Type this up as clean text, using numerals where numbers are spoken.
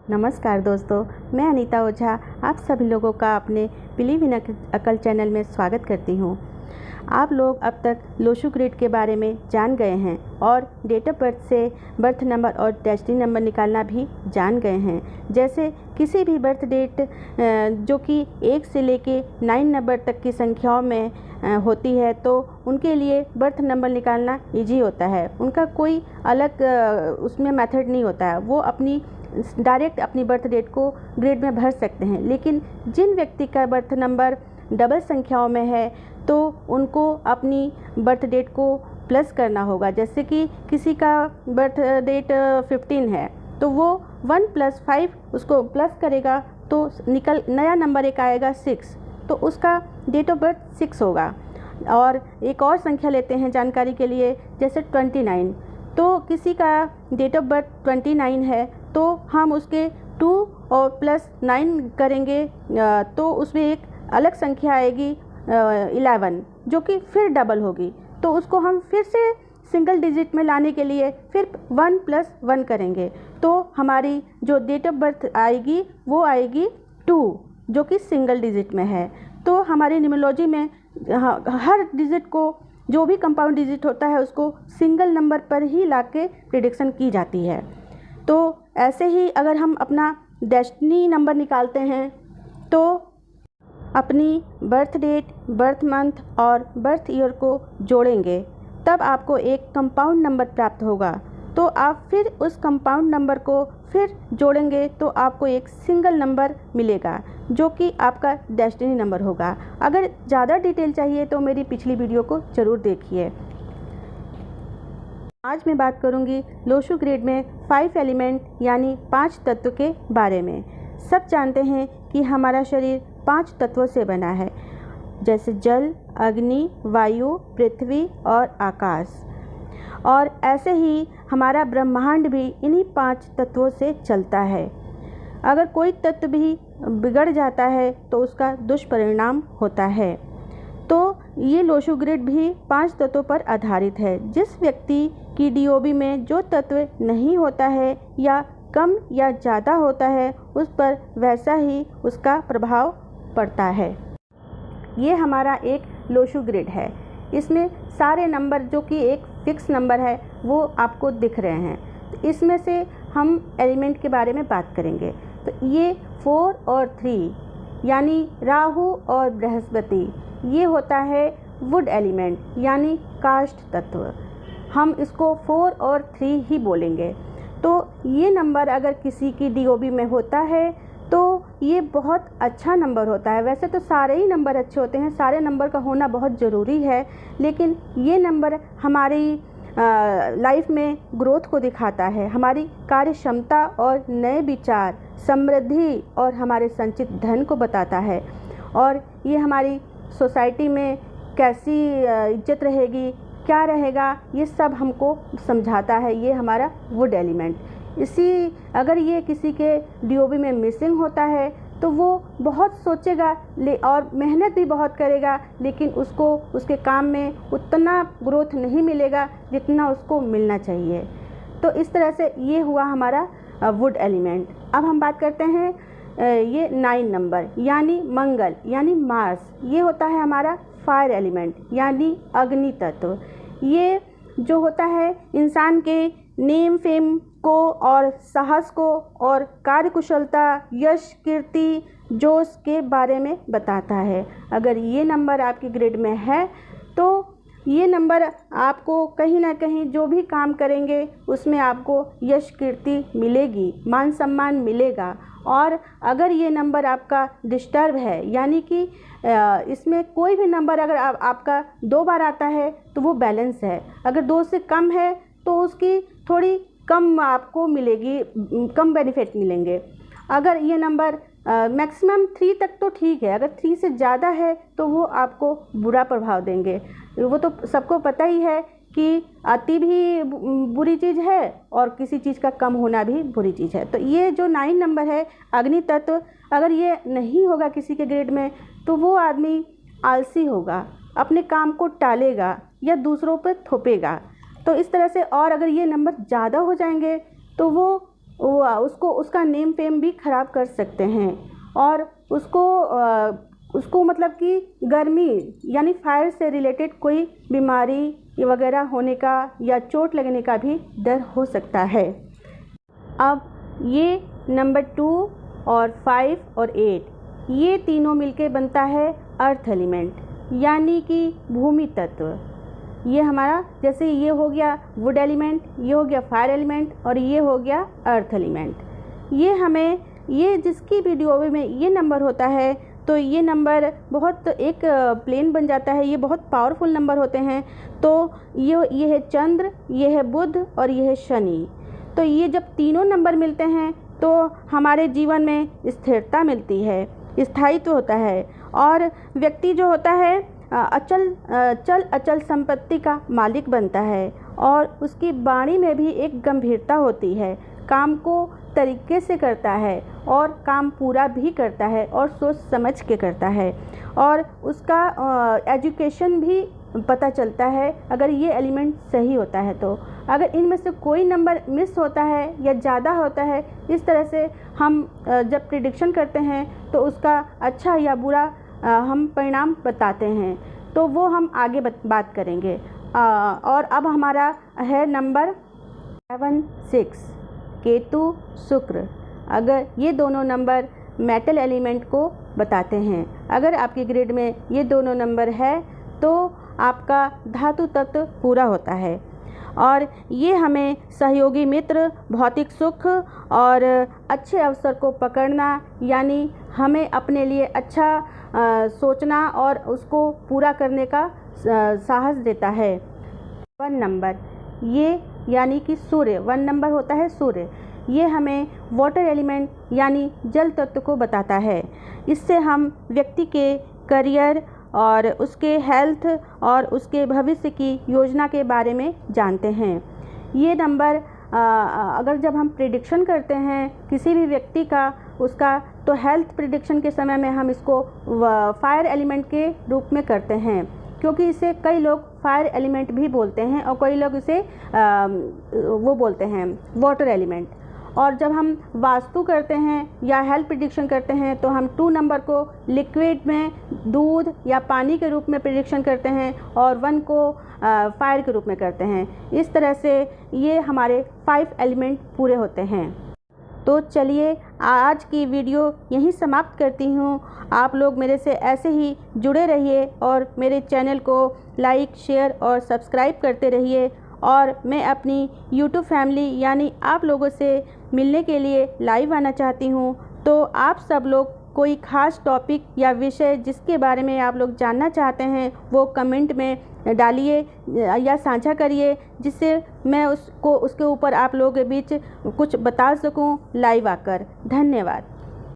नमस्कार दोस्तों, मैं अनीता ओझा आप सभी लोगों का अपने बिलीव इन अकल चैनल में स्वागत करती हूँ। आप लोग अब तक लोशु ग्रिड के बारे में जान गए हैं और डेट ऑफ बर्थ से बर्थ नंबर और डेस्टिनी नंबर निकालना भी जान गए हैं। जैसे किसी भी बर्थ डेट जो कि 1 से लेके 9 नंबर तक की संख्याओं में होती है, तो उनके लिए बर्थ नंबर निकालना इजी होता है। उनका कोई अलग उसमें मेथड नहीं होता है, वो डायरेक्ट अपनी बर्थ डेट को ग्रिड में भर सकते हैं। लेकिन जिन व्यक्ति का बर्थ नंबर डबल संख्याओं में है, तो उनको अपनी बर्थ डेट को प्लस करना होगा। जैसे कि किसी का बर्थ डेट 15 है, तो वो 1 + 5 उसको प्लस करेगा तो नया नंबर एक आएगा 6, तो उसका डेट ऑफ बर्थ 6 होगा। और एक और संख्या लेते हैं जानकारी के लिए, जैसे 29, तो किसी का डेट ऑफ बर्थ 29 है, तो हम उसके 2 और +9 करेंगे तो उसमें एक अलग संख्या आएगी 11, जो कि फिर डबल होगी। तो उसको हम फिर से सिंगल डिजिट में लाने के लिए फिर 1 + 1 करेंगे, तो हमारी जो डेट ऑफ बर्थ आएगी वो आएगी 2, जो कि सिंगल डिजिट में है। तो हमारी न्यूमरोलॉजी में हर डिजिट को, जो भी कंपाउंड डिजिट होता है, उसको सिंगल नंबर पर ही लाके प्रेडिक्शन की जाती है। तो ऐसे ही अगर हम अपना डेस्टिनी नंबर निकालते हैं, तो अपनी बर्थ डेट, बर्थ मंथ और बर्थ ईयर को जोड़ेंगे, तब आपको एक कंपाउंड नंबर प्राप्त होगा। तो आप फिर उस कंपाउंड नंबर को फिर जोड़ेंगे तो आपको एक सिंगल नंबर मिलेगा, जो कि आपका डेस्टिनी नंबर होगा। अगर ज़्यादा डिटेल चाहिए तो मेरी पिछली वीडियो को ज़रूर देखिए। आज मैं बात करूंगी लोशु ग्रिड में 5 एलिमेंट यानी 5 तत्व के बारे में। सब जानते हैं कि हमारा शरीर 5 तत्वों से बना है, जैसे जल, अग्नि, वायु, पृथ्वी और आकाश। और ऐसे ही हमारा ब्रह्मांड भी इन्हीं 5 तत्वों से चलता है। अगर कोई तत्व भी बिगड़ जाता है तो उसका दुष्परिणाम होता है। तो ये लोशु ग्रिड भी 5 तत्वों पर आधारित है। जिस व्यक्ति की डीओबी में जो तत्व नहीं होता है या कम या ज़्यादा होता है, उस पर वैसा ही उसका प्रभाव पड़ता है। ये हमारा एक लोशु ग्रिड है। इसमें सारे नंबर, जो कि एक फिक्स नंबर है, वो आपको दिख रहे हैं। तो इसमें से हम एलिमेंट के बारे में बात करेंगे। तो ये 4 और 3 यानी राहु और बृहस्पति, ये होता है वुड एलिमेंट यानी काष्ठ तत्व। हम इसको 4 और 3 ही बोलेंगे। तो ये नंबर अगर किसी की डीओबी में होता है तो ये बहुत अच्छा नंबर होता है। वैसे तो सारे ही नंबर अच्छे होते हैं, सारे नंबर का होना बहुत ज़रूरी है, लेकिन ये नंबर हमारी लाइफ में ग्रोथ को दिखाता है, हमारी कार्य क्षमता और नए विचार, समृद्धि और हमारे संचित धन को बताता है। और ये हमारी सोसाइटी में कैसी इज्जत रहेगी, क्या रहेगा, ये सब हमको समझाता है ये हमारा वुड एलिमेंट। अगर ये किसी के डीओबी में मिसिंग होता है तो वो बहुत सोचेगा और मेहनत भी बहुत करेगा, लेकिन उसको उसके काम में उतना ग्रोथ नहीं मिलेगा जितना उसको मिलना चाहिए। तो इस तरह से ये हुआ हमारा वुड एलिमेंट। अब हम बात करते हैं ये 9 नंबर यानी मंगल यानी मार्स। ये होता है हमारा फायर एलिमेंट यानी अग्नि तत्व। ये जो होता है इंसान के नेम फेम को और साहस को और कार्यकुशलता, यश, कीर्ति, जोश के बारे में बताता है। अगर ये नंबर आपकी ग्रिड में है तो ये नंबर आपको कहीं ना कहीं जो भी काम करेंगे उसमें आपको यश, कीर्ति मिलेगी, मान सम्मान मिलेगा। और अगर ये नंबर आपका डिस्टर्ब है, यानी कि इसमें कोई भी नंबर अगर आपका 2 बार आता है तो वो बैलेंस है। अगर 2 से कम है तो उसकी थोड़ी कम आपको मिलेगी, कम बेनिफिट मिलेंगे। अगर ये नंबर मैक्सिमम 3 तक तो ठीक है, अगर 3 से ज़्यादा है तो वो आपको बुरा प्रभाव देंगे। वो तो सबको पता ही है कि अति भी बुरी चीज़ है और किसी चीज़ का कम होना भी बुरी चीज़ है। तो ये जो 9 नंबर है अग्नि तत्व, अगर ये नहीं होगा किसी के ग्रिड में तो वो आदमी आलसी होगा, अपने काम को टालेगा या दूसरों पर थोपेगा। तो इस तरह से, और अगर ये नंबर ज़्यादा हो जाएंगे तो वो उसको उसका नेम फेम भी ख़राब कर सकते हैं और उसको मतलब कि गर्मी यानी फायर से रिलेटेड कोई बीमारी वगैरह होने का या चोट लगने का भी डर हो सकता है। अब ये नंबर 2 और 5 और 8 ये तीनों मिलके बनता है अर्थ एलिमेंट यानी कि भूमि तत्व। ये हमारा जैसे ये हो गया वुड एलिमेंट, ये हो गया फायर एलिमेंट और ये हो गया अर्थ एलिमेंट। ये जिसकी वीडियो में ये नंबर होता है तो ये नंबर बहुत एक प्लेन बन जाता है, ये बहुत पावरफुल नंबर होते हैं। तो ये है चंद्र, ये है बुध और ये है शनि। तो ये जब तीनों नंबर मिलते हैं तो हमारे जीवन में स्थिरता मिलती है, स्थायित्व होता है और व्यक्ति जो होता है अचल संपत्ति का मालिक बनता है और उसकी वाणी में भी एक गंभीरता होती है, काम को तरीके से करता है और काम पूरा भी करता है और सोच समझ के करता है और उसका एजुकेशन भी पता चलता है अगर ये एलिमेंट सही होता है। तो अगर इनमें से कोई नंबर मिस होता है या ज़्यादा होता है, इस तरह से हम जब प्रिडिक्शन करते हैं तो उसका अच्छा या बुरा हम परिणाम बताते हैं, तो वो हम आगे बात करेंगे। और अब हमारा है नंबर 7, 6 केतु शुक्र। अगर ये दोनों नंबर मेटल एलिमेंट को बताते हैं, अगर आपके ग्रिड में ये दोनों नंबर है तो आपका धातु तत्व पूरा होता है और ये हमें सहयोगी मित्र, भौतिक सुख और अच्छे अवसर को पकड़ना यानी हमें अपने लिए अच्छा सोचना और उसको पूरा करने का साहस देता है। 1 नंबर ये यानी कि सूर्य, 1 नंबर होता है सूर्य। ये हमें वाटर एलिमेंट यानी जल तत्व को बताता है। इससे हम व्यक्ति के करियर और उसके हेल्थ और उसके भविष्य की योजना के बारे में जानते हैं। ये नंबर अगर जब हम प्रिडिक्शन करते हैं किसी भी व्यक्ति का उसका, तो हेल्थ प्रिडिक्शन के समय में हम इसको फायर एलिमेंट के रूप में करते हैं, क्योंकि इसे कई लोग फायर एलिमेंट भी बोलते हैं और कई लोग इसे वो बोलते हैं वाटर एलिमेंट। और जब हम वास्तु करते हैं या हेल्थ प्रिडिक्शन करते हैं तो हम 2 नंबर को लिक्विड में दूध या पानी के रूप में प्रिडिक्शन करते हैं और 1 को फायर के रूप में करते हैं। इस तरह से ये हमारे 5 एलिमेंट पूरे होते हैं। तो चलिए आज की वीडियो यहीं समाप्त करती हूँ। आप लोग मेरे से ऐसे ही जुड़े रहिए और मेरे चैनल को लाइक, शेयर और सब्सक्राइब करते रहिए और मैं अपनी YouTube फैमिली यानी आप लोगों से मिलने के लिए लाइव आना चाहती हूँ। तो आप सब लोग कोई ख़ास टॉपिक या विषय जिसके बारे में आप लोग जानना चाहते हैं वो कमेंट में डालिए या साझा करिए, जिससे मैं उसके ऊपर आप लोगों के बीच कुछ बता सकूं लाइव आकर। धन्यवाद।